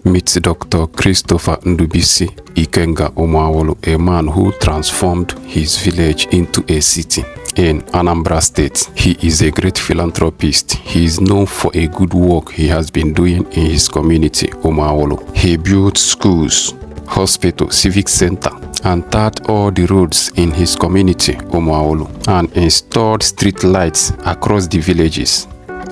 Meet Dr. Christopher Ndubisi Ikenga Umuawulu, a man who transformed his village into a city in Anambra State. He is a great philanthropist. He is known for a good work he has been doing in his community, Umuawulu. He built schools, hospital, civic center, and tarred all the roads in his community, Umuawulu, and installed street lights across the villages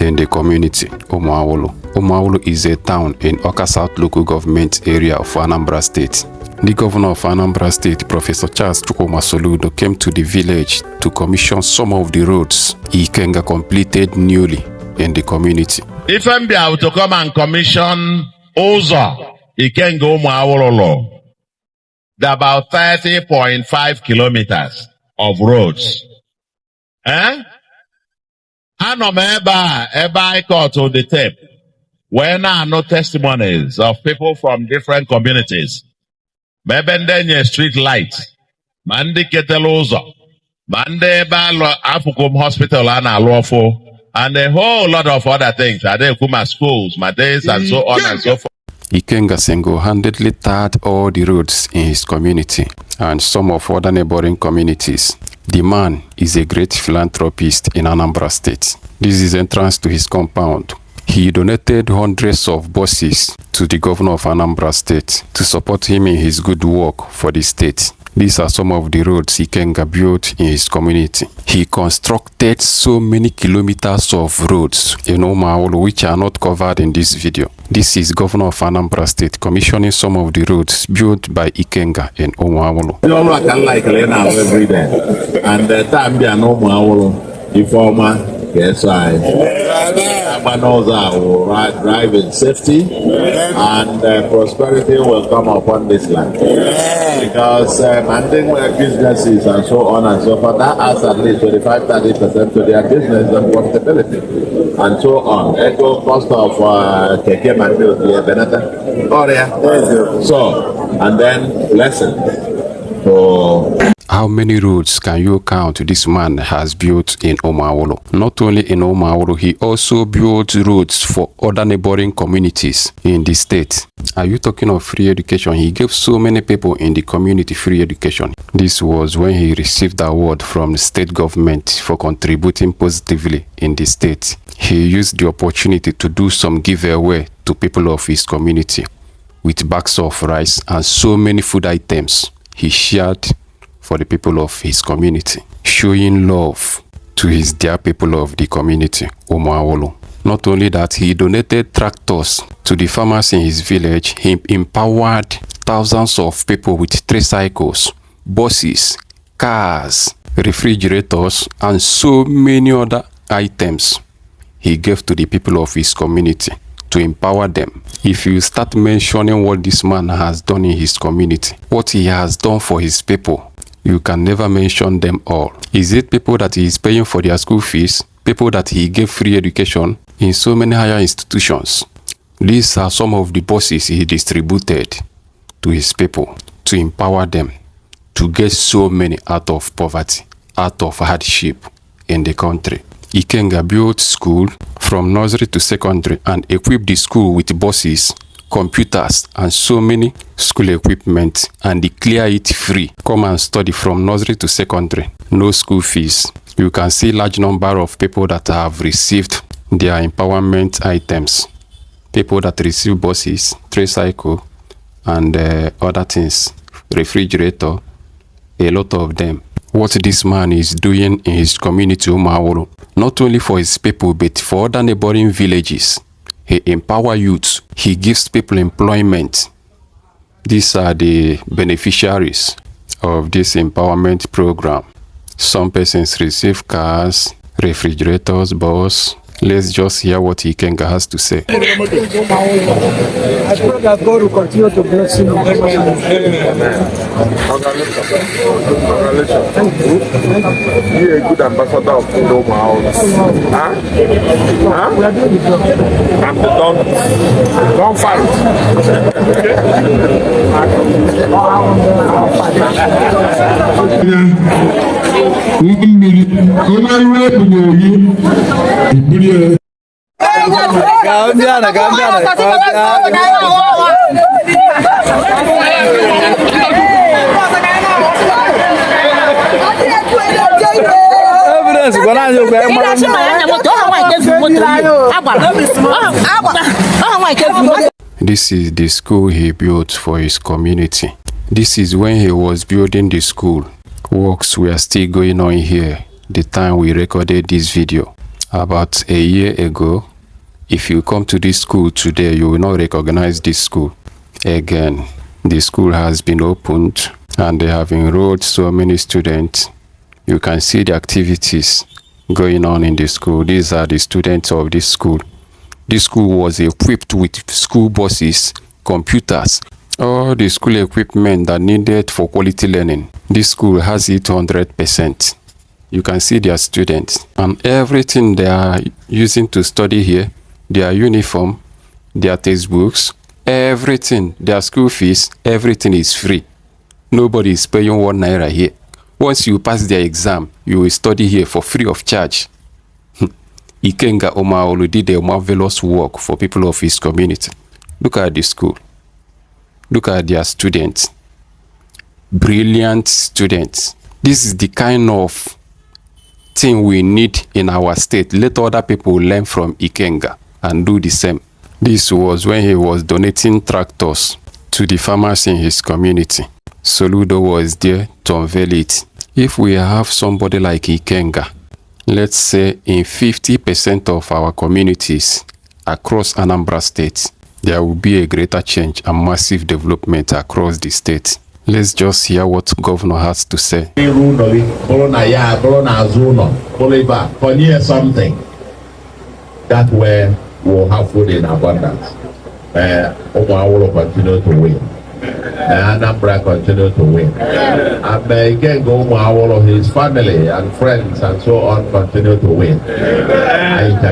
in the community, Umuawulu. Umuawulu is a town in Awka South local government area of Anambra State. The governor of Anambra State, Professor Charles Chukwumasoludo, came to the village to commission some of the roads Ikenga completed newly in the community. If I'm able to come and commission Ozo Ikenga Umuawulu, there are about 30.5 kilometers of roads. Ano ebe I caught on the tape. When I know testimonies of people from different communities. Maybe then street light. Mandi Ketelozo. Mande Balo Afukum Hospital and Alofo. And a whole lot of other things. Adekuma schools, Mades, and so on and so forth. Ikenga single-handedly tarred all the roads in his community and some of other neighboring communities. The man is a great philanthropist in Anambra State. This is entrance to his compound. He donated hundreds of buses to the governor of Anambra State to support him in his good work for the state. These are some of the roads Ikenga built in his community. He constructed so many kilometers of roads in Umuawulu which are not covered in this video. This is Governor of Anambra State commissioning some of the roads built by Ikenga in Umuawulu. Every day. And the time they are no Umuawulu, informer. Yes, will drive in safety and prosperity will come upon this land. Because managing businesses and so on and so forth, that adds at least 25-30% to their business and profitability and so on. Echo cost of keke mandu benata. Oh yeah. So and then blessings. How many roads can you count this man has built in Umuawulu? Not only in Umuawulu, he also built roads for other neighboring communities in the state. Are you talking of free education? He gave so many people in the community free education. This was when he received the award from the state government for contributing positively in the state. He used the opportunity to do some giveaway to people of his community with bags of rice and so many food items he shared for the people of his community, showing love to his dear people of the community, Umuawulu. Not only that, he donated tractors to the farmers in his village. He empowered thousands of people with tricycles, buses, cars, refrigerators, and so many other items he gave to the people of his community to empower them. If you start mentioning what this man has done in his community, what he has done for his people, you can never mention them all. Is it people that he is paying for their school fees? People that he gave free education in so many higher institutions? These are some of the buses he distributed to his people to empower them to get so many out of poverty, out of hardship in the country. Ikenga built school from nursery to secondary and equipped the school with buses, computers, and so many school equipment, and declare it free. Come and study from nursery to secondary. No school fees. You can see large number of people that have received their empowerment items. People that receive buses, tricycle, and other things, refrigerator, a lot of them. What this man is doing in his community, Umuawulu, not only for his people, but for other neighboring villages. He empowers youth. He gives people employment. These are the beneficiaries of this empowerment program. Some persons receive cars, refrigerators, bus. Let's just hear what Ikenga has to say. I pray that God will continue to bless him. You're a good ambassador of Umuawulu. We are doing the job. And don't fight. Cambiana. This is the school he built for his community. This is when he was building the school. Works were still going on here the time we recorded this video. About a year ago, if you come to this school today, you will not recognize this school. Again, the school has been opened and they have enrolled so many students. You can see the activities going on in the school. These are the students of this school. This school was equipped with school buses, computers, all the school equipment that needed for quality learning. This school has it 100%. You can see their students and everything they are using to study here, their uniform, their textbooks, everything, their school fees, everything is free. Nobody is paying 1 naira here. Once you pass their exam, you will study here for free of charge. Ikenga Umuawulu did a marvelous work for people of his community. Look at the school. Look at their students. Brilliant students. This is the kind of thing we need in our state. Let other people learn from Ikenga and do the same. This was when he was donating tractors to the farmers in his community. Soludo was there to unveil it. If we have somebody like Ikenga, let's say in 50% of our communities across Anambra State, there will be a greater change and massive development across the state. Let's just hear what governor has to say. Something that way will have food in abundance. Umuawulu continue to win. Anambra continue to win. And Ikenga Umuawulu, his family and friends and so on continue to win. And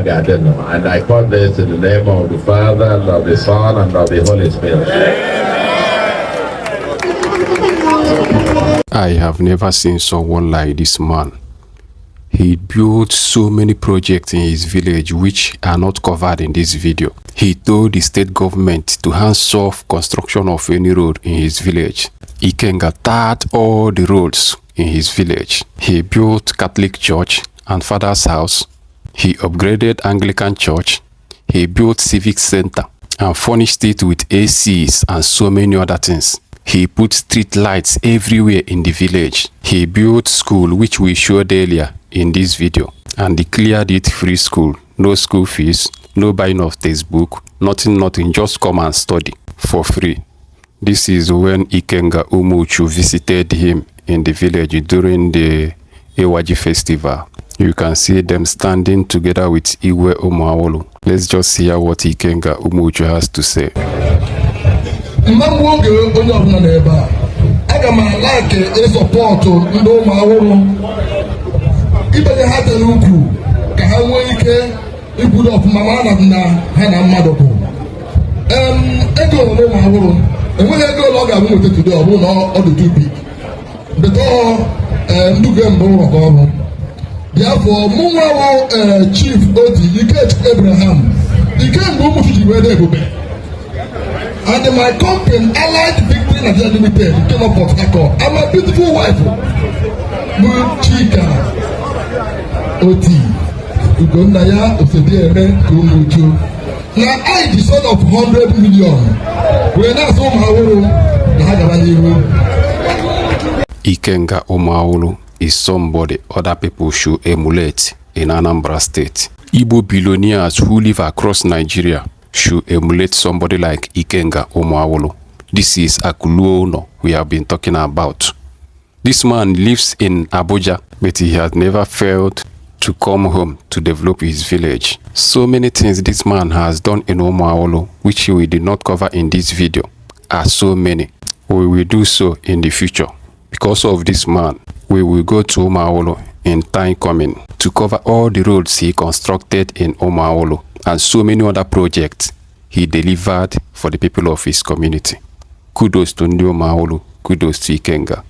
I call this in the name of the Father and of the Son and of the Holy Spirit. I have never seen someone like this man. He built so many projects in his village which are not covered in this video. He told the state government to hands off construction of any road in his village. Ikenga tarred all the roads in his village. He built Catholic church and father's house. He upgraded Anglican church. He built civic center and furnished it with ACs and so many other things. He put street lights everywhere in the village. He built school, which we showed earlier in this video, and declared it free school. No school fees, no buying of textbook, nothing, just come and study for free. This is when Ikenga Umuchu visited him in the village during the Ewaji festival. You can see them standing together with Igbo-Daily. Let's just hear what Ikenga Umuchu has to say. Mmambu oge onye ọbụla n'ebe a, aga m like ịsọpọtụ ndị Umuawulu ibenye ha tere ukwu ka ha nwee ike ikwudo ọfụma na ha na mmadụ bụ ego ole Umuawulu enweghị ego ole ọ ga-abụ nweta today ọ bụrụ na ọ dị too big betọ nduge mbụ maka ọrụ bịafọ mụ nwawo Chief Oti Ike Abraham Ikenga Umuchu ji wee dị ebube. And my company, Allied Victory Nigeria Limited, came up Port Harcourt. And my beautiful wife, Chika Oti Ugondaya Osediere Umuchu. Now I, the son of 100 million, we're not so Umuawulu. Ikenga Umuawulu is somebody other people should emulate in Anambra State. Igbo billionaires who live across Nigeria should emulate somebody like Ikenga Umuawulu. This is Akuluono we have been talking about. This man lives in Abuja, but he has never failed to come home to develop his village. So many things this man has done in Umuawulu, which we did not cover in this video, are so many. We will do so in the future. Because of this man, we will go to Umuawulu in time coming to cover all the roads he constructed in Umuawulu and so many other projects he delivered for the people of his community. Kudos to Umuawulu, kudos to Ikenga.